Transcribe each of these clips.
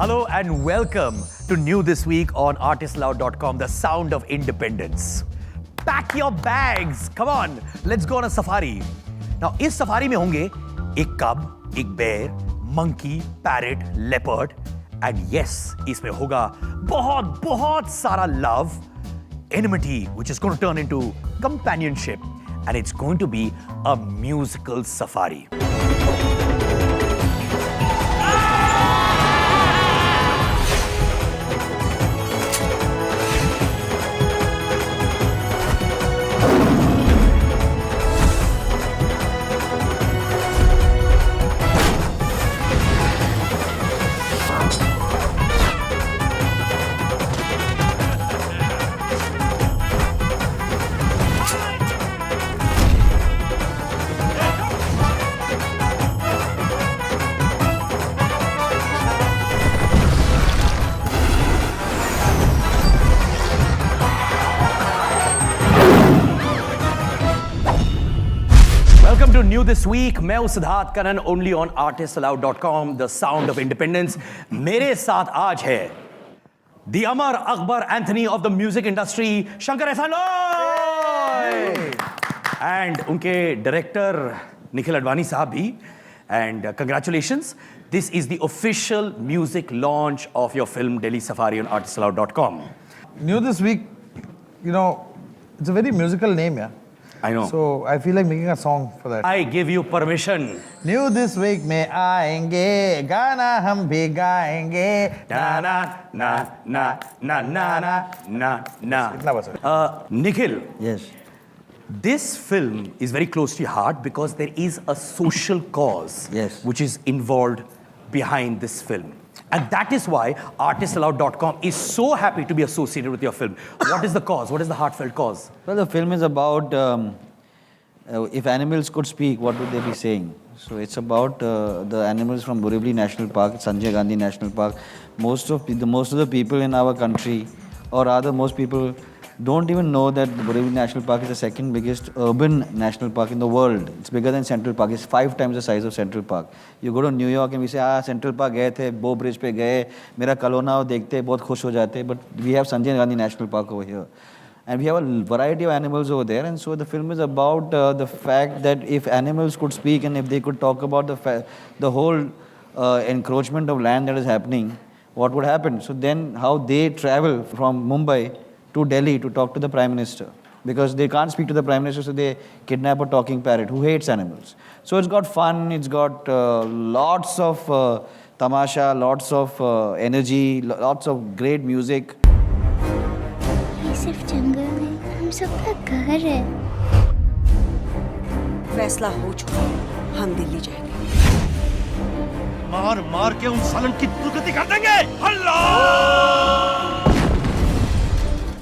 Hello and welcome to New This Week on artistloud.com, the sound of independence. Pack your bags. Come on, let's go on a safari. Now, इस safari में होंगे एक कब, एक बेर, monkey, parrot, leopard and yes, इसमें होगा बहुत बहुत सारा love, enmity, which is going to turn into companionship, and it's going to be a musical safari. Welcome to New This Week. मैं हूं Siddharth Kanan, only on artistaloud.com, the sound of independence. मेरे साथ आज है the Amar Akbar Anthony of the music industry, Shankar Ehsaan Loy, and उनके director Nikhil Advani साहब भी. And congratulations, this is the official music launch of your film Delhi Safari on artistaloud.com. New This Week, you know, it's a very musical name, yeah. I know. So I feel like making a song for that. I give you permission. New This Week में आएंगे, गाना हम भी गाएंगे. Na na na na na na na na na. इतना बस है. Nikhil, Yes. this film is very close to your heart because there is a social cause Yes. which is involved behind this film. And that is why artistaloud.com is so happy to be associated with your film. What is the cause? What is the heartfelt cause? Well, the film is about if animals could speak, what would they be saying? So it's about the animals from Borivali National Park, Sanjay Gandhi National Park. Most of the people in our country, or rather most people, don't even know that the Borivali National Park is the second biggest urban national park in the world. It's bigger than Central Park. It's 5 times the size of Central Park. You go to New York and we say, Central Park गए थे, Bow Bridge पे गए, मेरा कलोना देखते बहुत खुश हो जाते. But we have Sanjay Gandhi National Park over here. And we have a variety of animals over there. And so the film is about the fact that if animals could speak and if they could talk about the whole encroachment of land that is happening, what would happen? So then how they travel from Mumbai to Delhi to talk to the Prime Minister. Because they can't speak to the Prime Minister, so they kidnap a talking parrot who hates animals. So it's got fun, it's got lots of tamasha, lots of energy, lots of great music. ये सिर्फ जंगल नहीं, हम सबका घर है. फैसला हो चुका, हम दिल्ली जाएंगे. मार मार के उन सालन की दुर्गति कर देंगे. अल्लाह!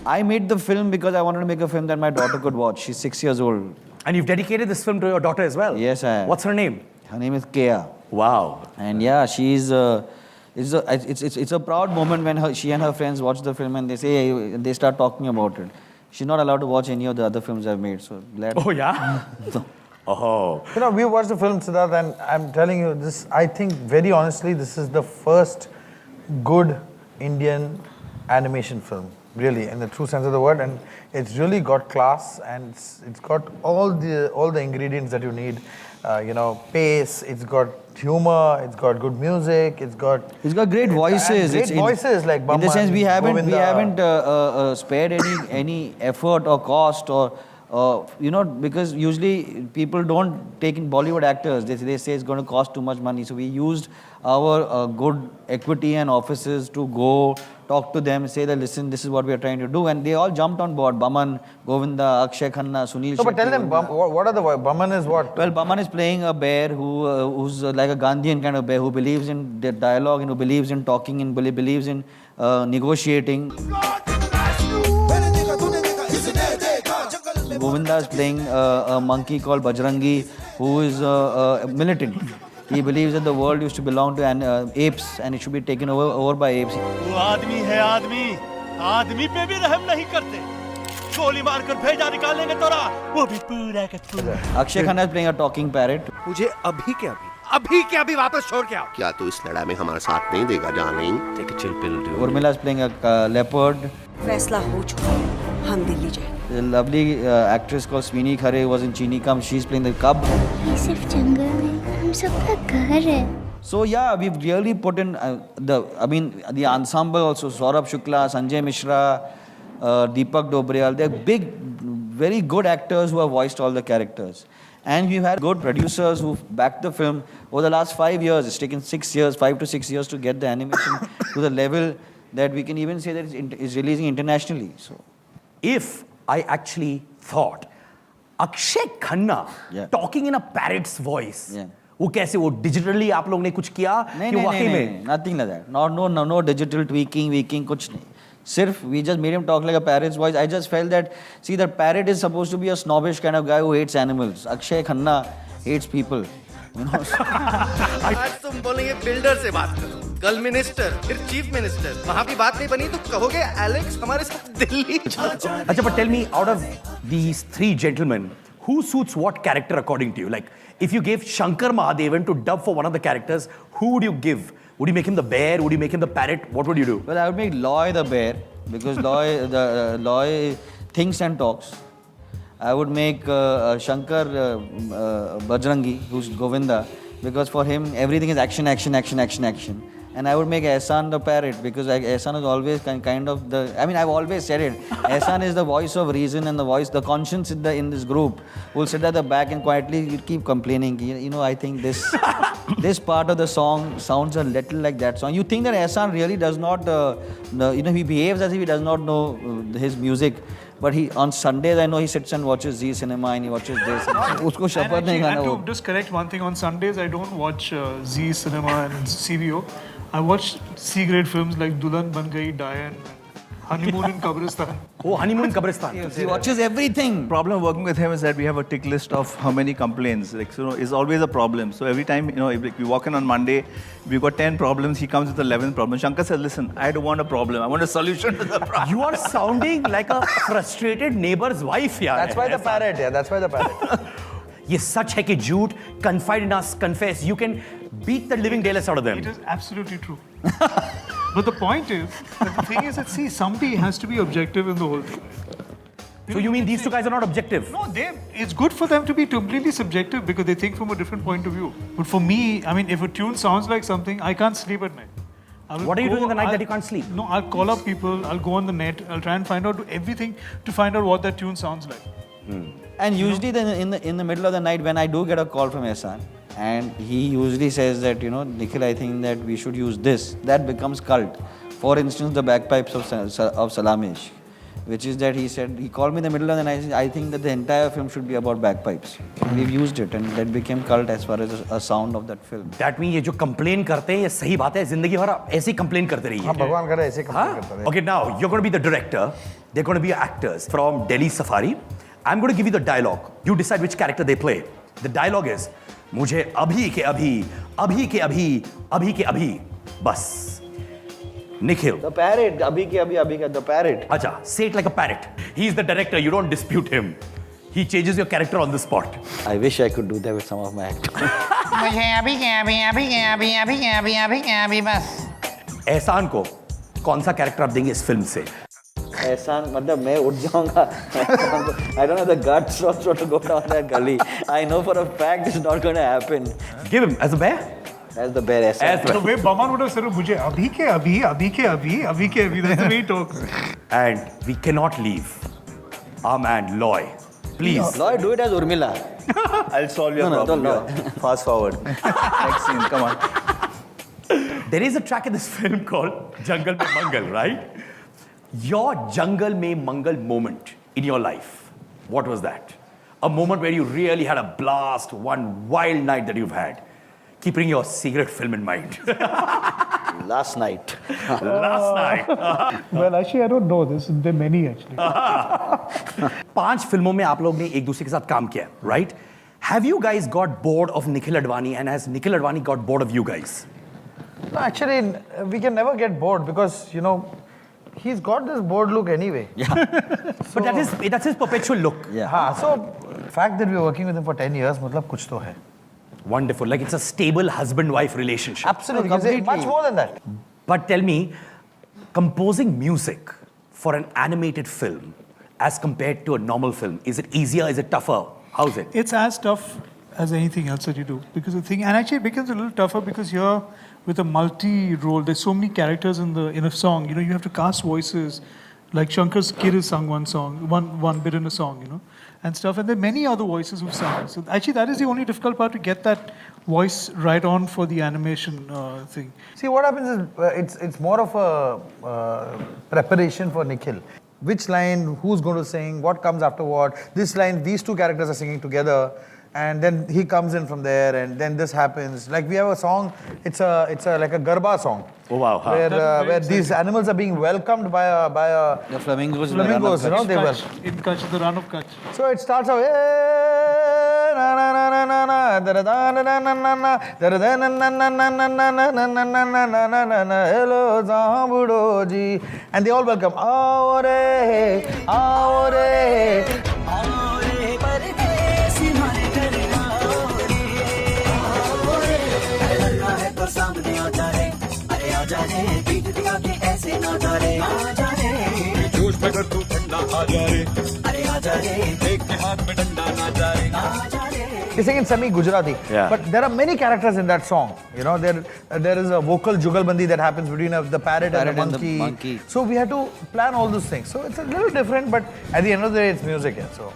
I made the film because I wanted to make a film that my daughter could watch. She's 6 years old. And you've dedicated this film to your daughter as well. Yes, I have. What's her name? Her name is Kea. Wow. And yeah, she's it's a proud moment when she and her friends watch the film and they start talking about it. She's not allowed to watch any of the other films I've made. So glad. Oh yeah. Oh. You know, we watched the film, Siddharth, and I'm telling you this, I think very honestly, this is the first good Indian animation film. Really, in the true sense of the word, and it's really got class, and it's got all the ingredients that you need. You know, pace. It's got humor. It's got good music. It's got great voices. Great voices like Baman, in the sense we haven't Govinda. Spared any effort or cost or you know, because usually people don't take in Bollywood actors. They say it's going to cost too much money. So we used our good equity and offices to go talk to them, say that listen, this is what we are trying to do, and they all jumped on board. Baman, Govinda, Akshay Khanna, Sunil. So, but tell them, what are the Baman is what? Well, Baman is playing a bear who's like a Gandhian kind of bear who believes in dialogue and who believes in talking and believes in negotiating. Govinda is playing a monkey called Bajrangi who is militant. He believes that the world used to belong to apes and it should be taken over by apes. वो आदमी है आदमी पे भी रहम नहीं करते. गोली मारकर भेजा निकालेंगे तोरा, वो भी पूरा का पूरा. Akshay Khanna is playing a talking parrot. मुझे अभी के अभी अभी के अभी वापस छोड़ के आओ। क्या तू इस लड़ाई में हमारा साथ नहीं देगा darling? Take a chill pill dude. Urmila is playing a leopard. फैसला हो चुका है, हम दिल्ली जाएंगे। A lovely actress called Sweeney Khare was in Chini Kam. She's playing the cub. ये सिर्फ जंगल है, हम सबका घर है। So yeah, we've really put in the ensemble also. Saurabh Shukla, Sanjay Mishra, Deepak Dobriyal. They're big, very good actors who have voiced all the characters. And we've had good producers who've backed the film over the last 5 years. It's taken 6 years, 5 to 6 years to get the animation to the level that we can even say that it's releasing internationally. So, If I actually thought Akshay Khanna Yeah. talking in a parrot's voice, Yeah. वो कैसे वो digitally आप लोग ने कुछ किया नहीं कि नहीं वाकई नहीं में नहीं, nothing like that. No digital tweaking कुछ नहीं. Sirf we just made him talk like a parrot's voice. I just felt that, see, that parrot is supposed to be a snobbish kind of guy who hates animals. Akshay Khanna hates people. You know. आज तुम बोलेंगे builder से बात करो, कल minister, फिर chief minister, वहाँ भी बात नहीं बनी तो कहोगे एलेक्स हमारे साथ दिल्ली चलो। अच्छा, but tell me, out of these three gentlemen, who suits what character according to you? Like, if you gave Shankar Mahadevan to dub for one of the characters, who would you give? Would you make him the bear? Would you make him the parrot? What would you do? Well, I would make Loy the bear because Loy thinks and talks. I would make Shankar Bajrangi, who's Govinda, because for him everything is action. And I would make Ehsan the parrot because Ehsan is always kind of the. I mean, I've always said it. Ehsan is the voice of reason and the conscience in this group. Will sit at the back and quietly keep complaining. You know, I think this part of the song sounds a little like that song. You think that Ehsan really does not, he behaves as if he does not know his music. But on Sundays, I know he sits and watches Zee Cinema and he watches this. Usko शपथ नहीं खाना वो. To just correct one thing, on Sundays I don't watch Zee Cinema and CVO. I watch C-grade films like Dulhan Ban Gayi, Diane, Honeymoon in Kabristan. Oh, Honeymoon Kabristan. He watches everything. Problem working with him is that we have a tick list of how many complaints. Like, so, is always a problem. So every time, if we walk in on Monday, we've got 10 problems. He comes with the 11th problem. Shankar says, "Listen, I don't want a problem. I want a solution to the problem." You are sounding like a frustrated neighbor's wife, yaar. That's why the parrot, yeah. That's why the parrot. ये सच है कि झूठ, confide in us, confess. You can beat the living daylights out of them. It is absolutely true. But the point is, that the thing is that, see, somebody has to be objective in the whole thing. So you mean these two guys are not objective? No, it's good for them to be completely subjective because they think from a different point of view. But for me, I mean, if a tune sounds like something, I can't sleep at night. What are you doing in the night that you can't sleep? No, I'll call up people, I'll go on the net, I'll try and find out everything to find out what that tune sounds like. And usually then in the middle of the night when I do get a call from Ehsan and he usually says that, Nikhil, I think that we should use this, that becomes cult. For instance, the bagpipes of Salamesh, which is that he called me in the middle of the night, I think that the entire film should be about bagpipes. We've used it and that became cult as far as a sound of that film. That means ये जो complain करते हैं ये सही बात है, जिंदगी भर ऐसे ही complain करते रहिए. हाँ, भगवान करे ऐसे complain करते रहे. Okay, now you're going to be the director. They're going to be actors from Delhi Safari. I'm going to give you the dialogue. You decide which character they play. The dialogue is, मुझे अभी के अभी, बस. Nikhil. The parrot, abhi ke the parrot. Acha, say it like a parrot. He's the director, you don't dispute him. He changes your character on the spot. I wish I could do that with some of my actors. मुझे अभी के अभी बस. एहसान को कौन सा character आप देंगे इस फिल्म से? Ehsan, मतलब मैं उठ जाऊंगा. I don't have the guts also to go down that gully. I know for a fact it's not going to happen. Give him as a bear. As the bear, Ehsan. The way Baman would have said, मुझे अभी के अभी, that's the way he talks. And we cannot leave our man Loy. Please. Loy, do it as Urmila. I'll solve your problem. Fast forward. Next scene, come on. There is a track in this film called Jungle Mein Mangal, right? Your Jungle Mein Mangal moment in your life, what was that? A moment where you really had a blast, one wild night that you've had. Keeping your secret film in mind. Last night. Last night. Well, actually, I don't know. There's been many actually. 5 फिल्मों में आप लोग ने एक दूसरे के साथ काम किया, right? Have you guys got bored of Nikhil Advani and has Nikhil Advani got bored of you guys? No, actually, we can never get bored because, he's got this bored look anyway. Yeah. But that's his perpetual look. Yeah. हाँ, so fact that we're working with him for 10 years, मतलब कुछ तो है. Wonderful. Like it's a stable husband-wife relationship. Absolutely. You can say completely. much more than that. But tell me, composing music for an animated film as compared to a normal film, is it easier? Is it tougher? How's it? It's as tough as anything else that you do because the thing, and actually it becomes a little tougher because here with a multi-role, there's so many characters in a song. You know, you have to cast voices. Like Shankar's kid has sung one song, one bit in a song, you know, and stuff. And there are many other voices who've sung. So actually, that is the only difficult part, to get that voice right on for the animation thing. See, what happens is it's more of a preparation for Nikhil. Which line, who's going to sing, what comes after what. This line, these two characters are singing together. And then he comes in from there, and then this happens. Like we have a song, it's like a Garba song. Oh wow! Huh. Where these animals are being welcomed by a The flamingos. flamingos, you know, they were. In Kutch, the run of Kutch. So it starts out. Na na na na na na da da da na na na na da da da na na na na na na na na na na na na na na hello Zambudo ji, and they all welcome. Aao re, aao re, aao re, pardeesi mare ghar aao re, aao re, lagna hai to samne aa ja re, are aa ja re, beat diga ke aise na ja re, aa ja re, josh mein agar tu thanda aa ja re, are aa ja re, ek ke haath mein danda na ja re, aa ja re. He's singing semi-Gujarati, but there are many characters in that song. You know, there is a vocal jugalbandi that happens between the parrot and the monkey. So we had to plan all those things. So it's a little different, but at the end of the day, it's music. Yeah, so,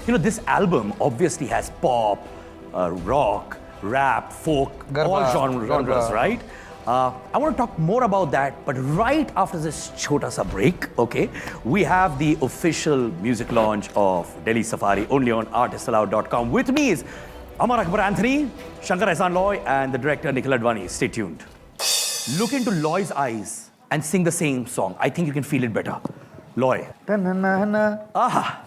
You know, this album obviously has pop, rock, rap, folk, all genres, right? I want to talk more about that, but right after this chota sa break, okay, we have the official music launch of Delhi Safari only on artistallowed.com. With me is Amar Akbar Anthony, Shankar Ehsaan Loy, and the director Nikhil Advani. Stay tuned. Look into Loy's eyes and sing the same song. I think you can feel it better. Loy. Aha.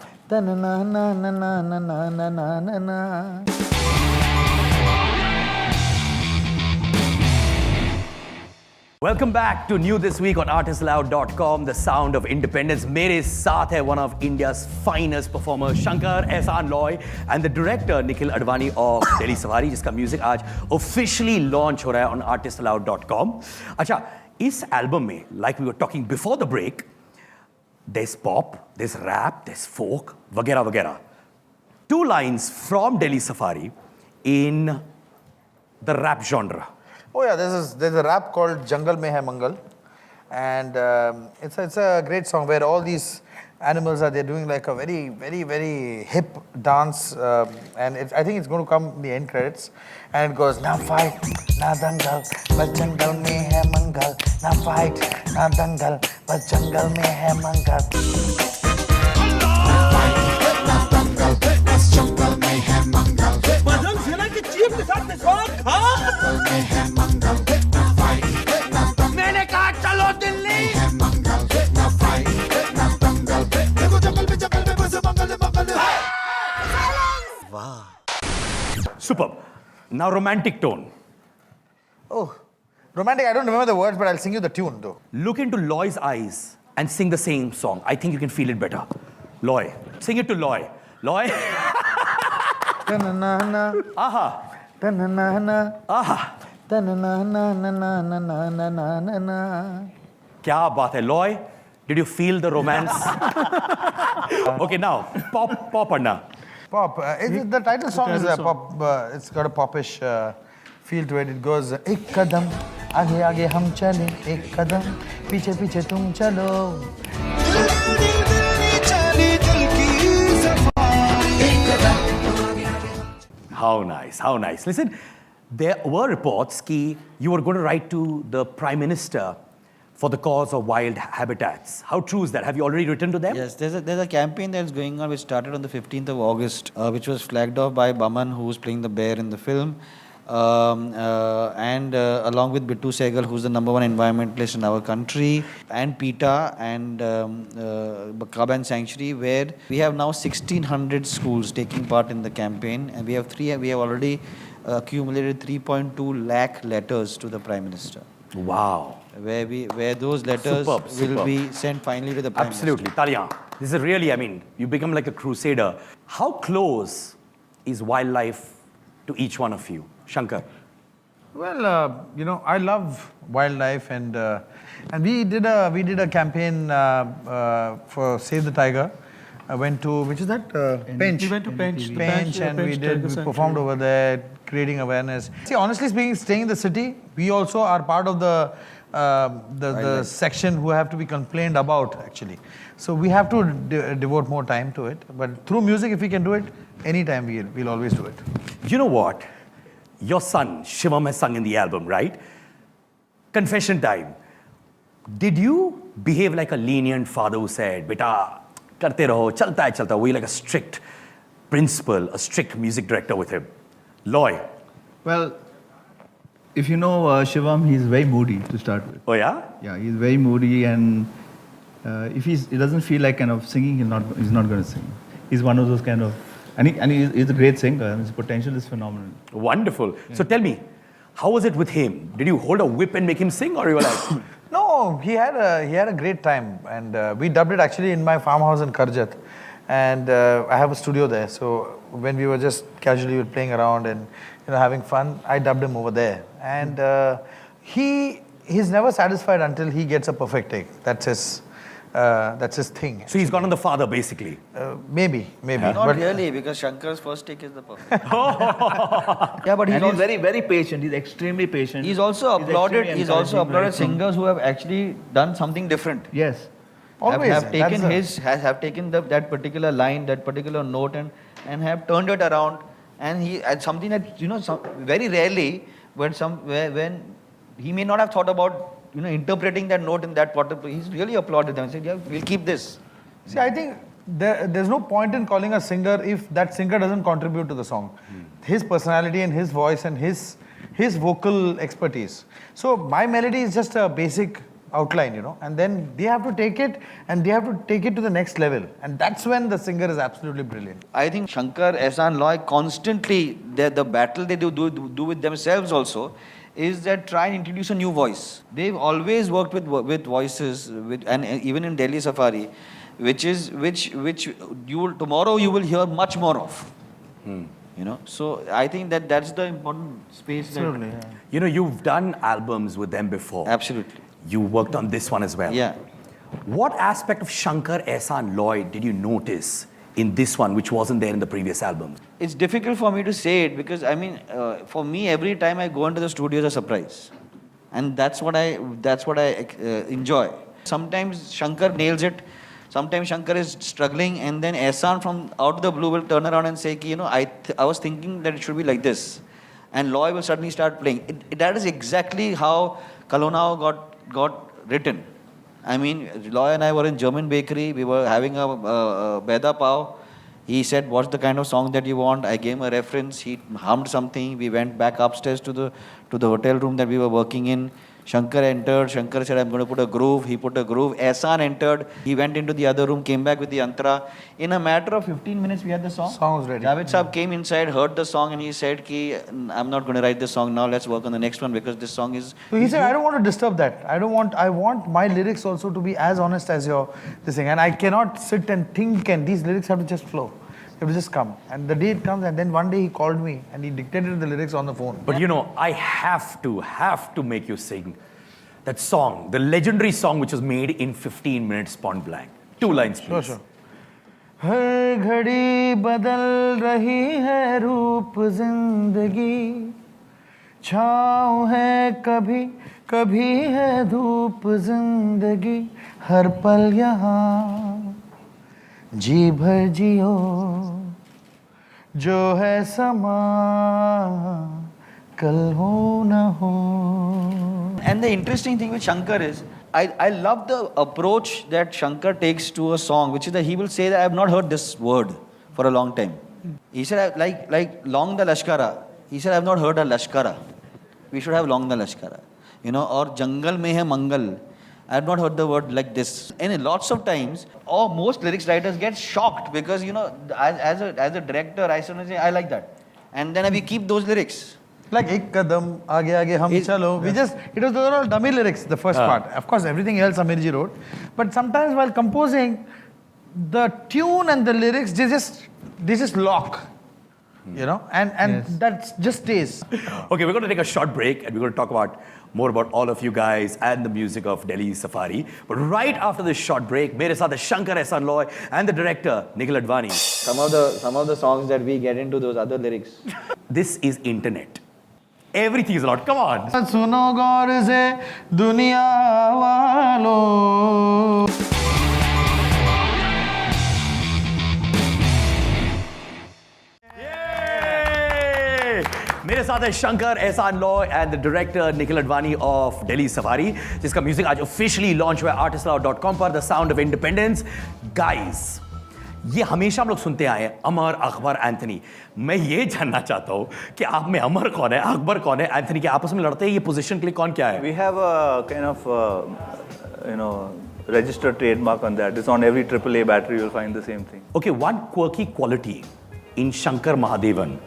Welcome back to New This Week on artistallowed.com, the sound of independence. मेरे साथ है one of India's finest performers, Shankar Ehsaan Loy, and the director Nikhil Advani of Delhi Safari, जिसका music आज officially launch हो रहा है on artistallowed.com. अच्छा, इस album में, like we were talking before the break, there's pop, there's rap, there's folk, वगैरह वगैरह. 2 lines from Delhi Safari in the rap genre. oh yeah, there's a rap called Jungle Mein Hai Mangal, and it's a great song where all these animals they're doing like a very, very, very hip dance, and I think it's going to come in the end credits, and it goes na fight, na dangal, but jungle mein hai mangal, na fight, na dangal, but jungle mein hai mangal. मैंने कहा चलो Delhi. Wow. Superb. Now romantic tone. Oh, romantic, I don't remember the words, but I'll sing you the tune though. Look into Loy's eyes and sing the same song. I think you can feel it better. Loy. Sing it to Loy. Loy. Ta-na-na-na. Aha. Ta-na-na-na. Aha. Ta-na-na-na-na-na-na-na-na-na. Kya baat hai, Loy? Did you feel the romance? Okay, now, pop Anna. Pop. The title song is a pop. It's got a popish feel to it. It goes, ek kadam, aage aage hum chale, ek kadam, piche piche tum chalo. How nice, how nice. Listen, there were reports that you were going to write to the Prime Minister for the cause of wild habitats. How true is that? Have you already written to them? Yes, there's a campaign that's going on which started on the 15th of August, which was flagged off by Baman, who's playing the bear in the film, and along with Bittu Sehgal, who's the #1 environmentalist in our country, and PETA and Kaban Sanctuary, where we have now 1,600 schools taking part in the campaign, and we have already accumulated 3.2 lakh letters to the Prime Minister. Wow. Where those letters will be sent finally to the Prime Absolutely. Taliyan. This is really, I mean, you become like a crusader. How close is wildlife to each one of you? Shankar? Well, I love wildlife, and we did a campaign for Save the Tiger. I went to, which is that? Pench. We went to Pench. Pench, and we Tiger Sanctuary. performed over there, creating awareness. See, honestly speaking, staying in the city, we also are part of the section who have to be complained about, actually. So we have to devote more time to it. But through music, if we can do it, anytime we'll always do it. You know what? Your son, Shivam, has sung in the album, right? Confession time. Did you behave like a lenient father who said, Beta, karte raho, chalta hai, chalta? Were you like a strict principal, a strict music director with him? Loy. Well, if you know Shivam, he's very moody to start with. Oh, yeah? Yeah, he's very moody, and if he doesn't feel like kind of singing, he's not going to sing. He's one of those kind of, and he's a great singer, and his potential is phenomenal. Wonderful. So tell me, how was it with him? Did you hold a whip and make him sing, or you were like... No, he had a great time, and we dubbed it actually in my farmhouse in Karjat, and I have a studio there. So when we were just casually playing around and having fun, I dubbed him over there, and he's never satisfied until he gets a perfect take. That's his thing. So he's gone on the father, basically. Maybe. Not really, because Shankar's first take is the perfect. Yeah, but he's very, very patient. He's extremely patient. He's also applauded. extremely He's also encouraging, applauded right from- singers who have actually done something different. Yes. Always. Have taken That's have taken that particular line, that particular note, and have turned it around. And something that very rarely when he may not have thought about interpreting that note in that particular. He's really applauded them and said, "Yeah, we'll keep this." See, I think there's no point in calling a singer if that singer doesn't contribute to the song. His personality and his voice and his vocal expertise. So my melody is just a basic outline, and then they have to take it and they have to take it to the next level. And that's when the singer is absolutely brilliant. I think Shankar, Ehsaan, Loy constantly, the battle they do with themselves also, is that try and introduce a new voice. They've always worked with voices, and even in Delhi Safari, which tomorrow you will hear much more of. So I think that's the important space. Absolutely. You've done albums with them before. Absolutely. You worked on this one as well. Yeah. What aspect of Shankar, Ehsaan, Loy did you notice in this one which wasn't there in the previous album? It's difficult for me to say it because for me, every time I go into the studio is a surprise, and that's what I enjoy. Sometimes Shankar nails it. Sometimes Shankar is struggling, and then Ehsaan from out of the blue will turn around and say, I was thinking that it should be like this, and Loy will suddenly start playing. That is exactly how Kalonao got written. I mean, Loy and I were in German bakery. We were having a Beda Pav. He said, "What's the kind of song that you want?" I gave him a reference. He hummed something. We went back upstairs to the hotel room that we were working in. Shankar entered. Shankar said, "I'm going to put a groove." He put a groove. Ehsaan entered. He went into the other room, came back with the antara. In a matter of 15 minutes, we had the song. Song was ready. Javed Saab came inside, heard the song, and he said, "I'm not going to write this song now. Let's work on the next one because this song is." So he said, I don't want to disturb that. I want my lyrics also to be as honest as this thing. And I cannot sit and think, and these lyrics have to just flow. They have to just come. And the day it comes, and then one day he called me and he dictated the lyrics on the phone. But I have to make you sing that song, the legendary song which was made in 15 minutes, point blank. 2 lines, please. Sure. हर घड़ी बदल रही है रूप जिंदगी, छाँव है कभी कभी है धूप जिंदगी, हर पल यहाँ जी भर जियो, जो है समा कल हो न हो. And the interesting thing with Shankar is, I love the approach that Shankar takes to a song, which is that he will say that I have not heard this word for a long time. He said, like Long the Lashkara. He said, I have not heard a Lashkara. We should have Long the Lashkara. Or Jangal mein hai Mangal. I have not heard the word like this. And lots of times, most lyrics writers get shocked because, as a director, I suddenly say, I like that. And then we keep those lyrics. Like ek kadam aage aage hum chalo. It was all dummy lyrics, the first part. Of course, everything else Amirji wrote. But sometimes while composing, the tune and the lyrics, they just lock. you know, and that just stays. Okay, we're going to take a short break and we're going to talk about more about all of you guys and the music of Delhi Safari. But right after this short break, mere saath hai Shankar Ehsaan Loy and the director Nikhil Advani. Some of the songs that we get into those other lyrics. This is internet. Everything is allowed. Come on. सुनो गौर से दुनिया वालों. मेरे साथ है शंकर एहसान Loy and the director Nikhil Advani of Delhi safari, जिसका music आज ऑफिशियली लॉन्च हुआ है artistlao.com पर, the sound of independence. Guys, ये हमेशा हम लोग सुनते आए हैं अमर, अकबर, एंथनी. मैं ये जानना चाहता हूं कि आप में अमर कौन है, अकबर कौन है, एंथनी के आपस में लड़ते हैं, ये पोजीशन के लिए कौन क्या है? We have a kind of, registered trademark on that. It's on every AAA battery, you'll find the same thing. Okay, one quirky quality in Shankar Mahadevan.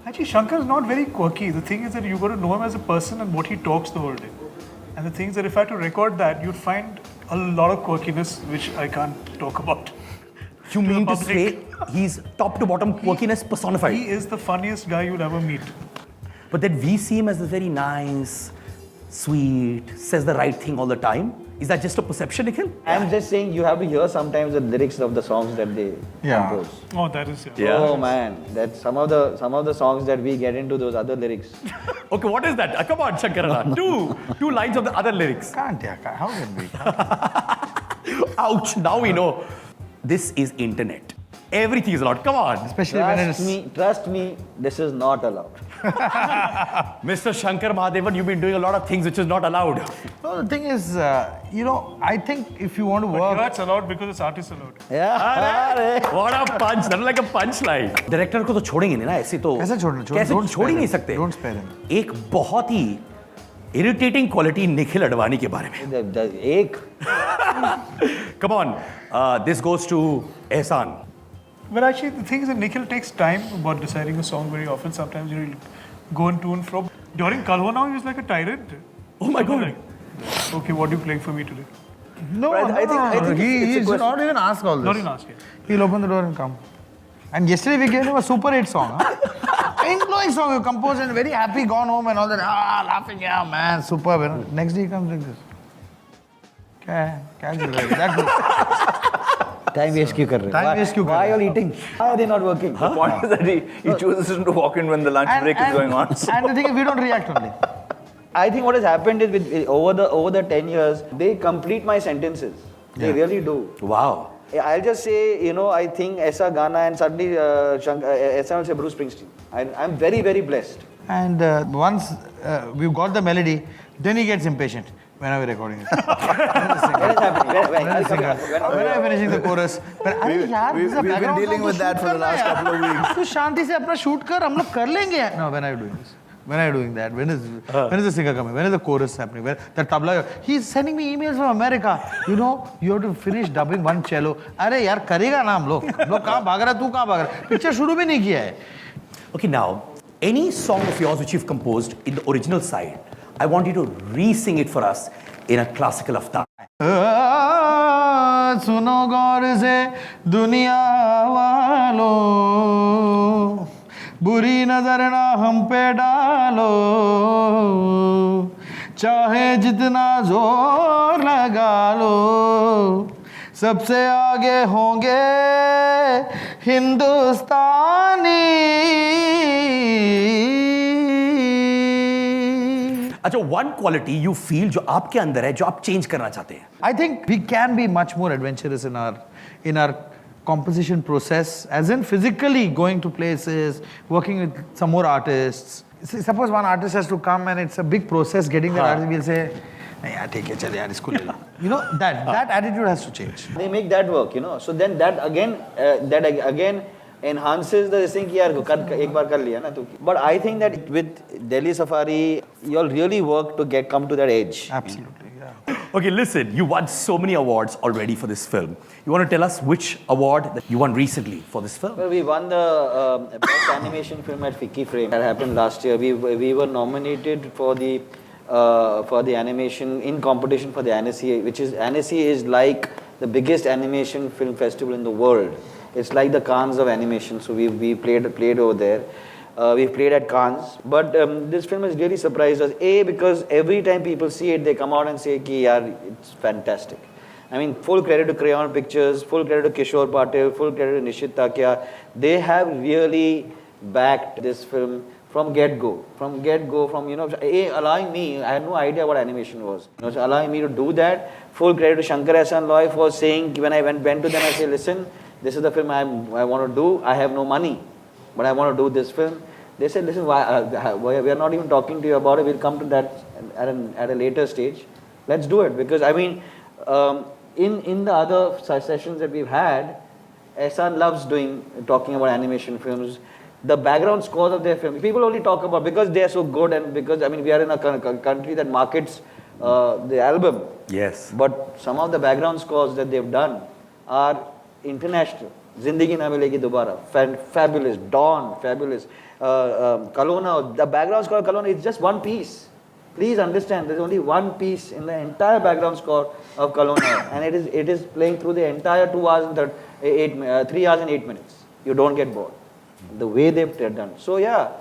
Actually, Shankar is not very quirky. The thing is that you got to know him as a person and what he talks the whole day. And the thing is that if I had to record that, you'd find a lot of quirkiness which I can't talk about. You mean to say he's top to bottom quirkiness personified? He is the funniest guy you'll ever meet. But then we see him as a very nice, sweet, says the right thing all the time. Is that just a perception, Nikhil? I'm just saying you have to hear sometimes the lyrics of the songs that they compose. Oh, that is Yeah. Oh man, that some of the songs that we get into those other lyrics. Okay, what is that? Come on, Shankarana. Two lines of the other lyrics. Can't, yeah, how can we? Ouch, now we know. This is internet. Everything is allowed. Come on. Especially when it's... Trust me, this is not allowed. Mr. Shankar Mahadevan, you've been doing a lot of things which is not allowed. No, the thing is, I think if you want to work... But it's allowed because it's artist allowed. Yeah. What a punch. That's like a punchline. Director को तो छोड़ेंगे नहीं ना, ऐसे तो कैसे छोड़ना? कैसे छोड़ ही नहीं सकते. Don't spare him. एक बहुत ही irritating quality निखिल अडवाणी के बारे में. Come on, this goes to Ehsaan. Well, actually, the thing is that Nikhil takes time about deciding a song very often. Sometimes he'll go in to and fro. During Kalho now, he was like a tyrant. Oh my God. Like, okay, what are you playing for me today? No, I think he's not even asked all this. Not even ask yet. He'll open the door and come. And yesterday we gave him a Super 8 song. Mind-blowing song. You composed and very happy, gone home and all that. Laughing, yeah, man, superb. You know? Next day he comes like this. क्या चल रहा है? That good. Time waste क्यों कर रहे हैं? Why are you eating? Why are they not working? The point is that he chooses to walk in when the lunch break is going on. And the thing is, we don't react only. I think what has happened is over the 10 years, they complete my sentences. They really do. Wow. I'll just say, I think Aisa Gana and suddenly Aisa will say Bruce Springsteen. I'm very, very blessed. And once we've got the melody, then he gets impatient. When are we recording it? What is happening? When are we finishing the chorus? We've been dealing with that for the last couple of weeks. तो शांति से अपना shoot कर, हम लोग कर लेंगे. No, when are you doing this? When are you doing that? When is the singer coming? When is the chorus happening? When the tabla? He's sending me emails from America. You have to finish dubbing one cello. अरे यार करेगा ना हम लोग कहाँ भाग रहा तू कहाँ भाग रहा पिक्चर शुरू भी नहीं किया है. Okay, now any song of yours which you've composed in the original side, I want you to re-sing it for us in a classical avatar. सुनो गौर से दुनिया वालों, बुरी नजर ना हम पे डालो, चाहे जितना जोर लगा लो, सबसे आगे होंगे हिंदुस्तानी. अच्छा, one quality you feel जो आपके अंदर है, जो आप change करना चाहते हैं. I think we can be much more adventurous in our composition process, as in physically going to places, working with some more artists. Suppose one artist has to come and it's a big process getting that artist, we'll say, नहीं यार ठीक है चल यार इसको ले ला. That attitude has to change. They make that work, So then that again enhances the thing कि यार एक बार कर लिया ना तो. But I think that with Delhi Safari, you'll really work to come to that edge. Absolutely, yeah. Okay, listen, you won so many awards already for this film. You want to tell us which award that you won recently for this film? Well, we won the best animation film at Fiki Frame. That happened last year. We were nominated for the animation in competition for the Annecy, which is Annecy is like the biggest animation film festival in the world. It's like the Cannes of animation. So we played over there. We've played at Cannes. But this film has really surprised us. A, because every time people see it, they come out and say, ki, yaar, it's fantastic. I mean, full credit to Crayon Pictures, full credit to Kishore Patil, full credit to Nishit Takia. They have really backed this film from get-go, allowing me, I had no idea what animation was. So allowing me to do that. Full credit to Shankar Ehsaan Loy for saying, when I went to them, I said, listen, this is the film I want to do. I have no money, but I want to do this film. They said, listen, we are not even talking to you about it. We'll come to that at a later stage. Let's do it. Because, I mean, in the other sessions that we've had, Ehsaan loves talking about animation films. The background scores of their films, people only talk about because they are so good and because, I mean, we are in a country that markets the album. Yes. But some of the background scores that they've done are international. Zindagi Na Milegi Dobara, fabulous. Dawn, fabulous. Kalona, the background score of Kalona is just one piece. Please understand, there's only one piece in the entire background score of Kalona, and it is playing through the entire 3 hours and 8 minutes. You don't get bored. The way they've done. So yeah,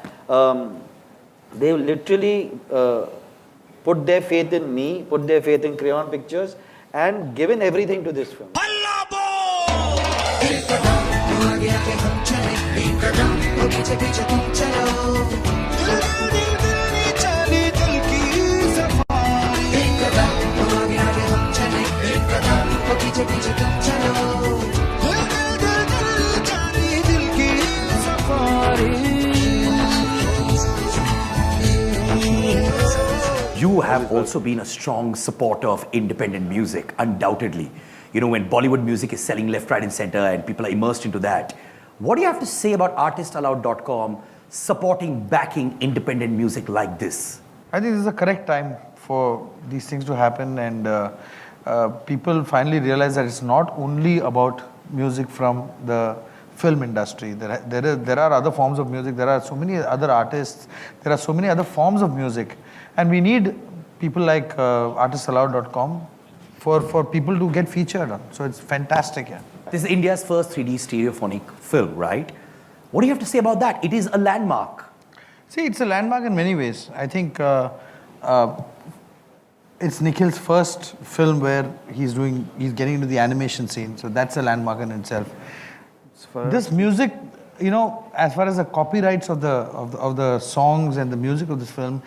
they've literally put their faith in me, put their faith in Crayon Pictures, and given everything to this film. You have also been a strong supporter of independent music, undoubtedly. You know, when Bollywood music is selling left, right, and center, and people are immersed into that. What do you have to say about ArtistAllowed.com supporting, backing independent music like this? I think this is the correct time for these things to happen, and people finally realize that it's not only about music from the film industry. There are other forms of music. There are so many other artists. There are so many other forms of music. And we need people like ArtistAllowed.com for people to get featured on. So it's fantastic. Yeah. This is India's first 3D stereophonic film, right? What do you have to say about that? It is a landmark. See, it's a landmark in many ways. I think it's Nikhil's first film where he's getting into the animation scene. So that's a landmark in itself. This music, you know, as far as the copyrights of the songs and the music of this film,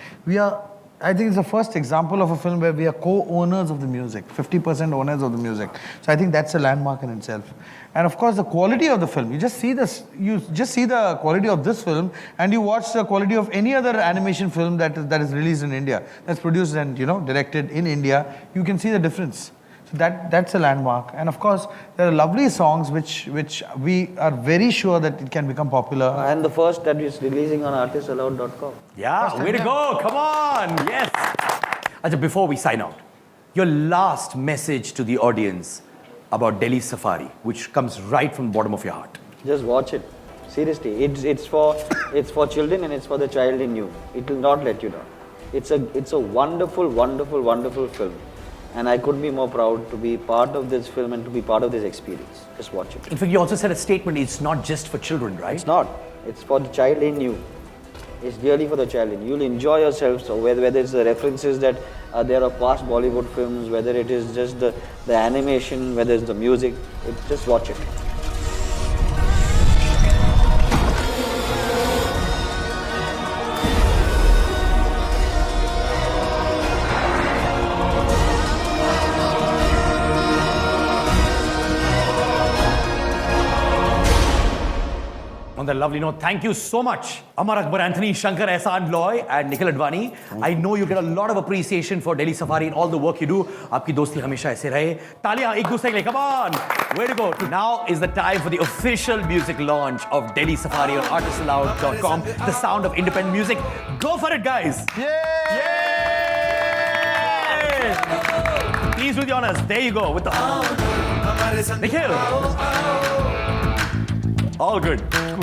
I think it's the first example of a film where we are co-owners of the music, 50% owners of the music. So I think that's a landmark in itself. And of course, the quality of the film. You just see the quality of this film, and you watch the quality of any other animation film that is released in India, that's produced and directed in India. You can see the difference. So that's a landmark. And of course, there are lovely songs which we are very sure that it can become popular. And the first that is releasing on ArtistAllowed.com. Yeah, way to go. Come on. Yes. Ajay, before we sign out, your last message to the audience about Delhi Safari, which comes right from the bottom of your heart. Just watch it. Seriously, it's for children and it's for the child in you. It will not let you down. It's a wonderful, wonderful, wonderful film. And I couldn't be more proud to be part of this film and to be part of this experience. Just watch it. In fact, you also said a statement, it's not just for children, right? It's not. It's for the child in you. It's really for the child in you. You'll enjoy yourself. So whether it's the references that there are past Bollywood films, whether it is just the animation, whether it's the music, just watch it. On that lovely note, thank you so much, Amar Akbar Anthony, Shankar Ehsaan Loy, and Nikhil Advani. I know you get a lot of appreciation for Delhi Safari and all the work you do. Aapki dosti hamesha aise rahe. Taliyan ek dusre ke liye, come on! Way to go. Now is the time for the official music launch of Delhi Safari on ArtistAllowed.com. The sound of independent music. Go for it, guys! Yay! Please do the honors. There you go with the Nikhil. All good. Cool.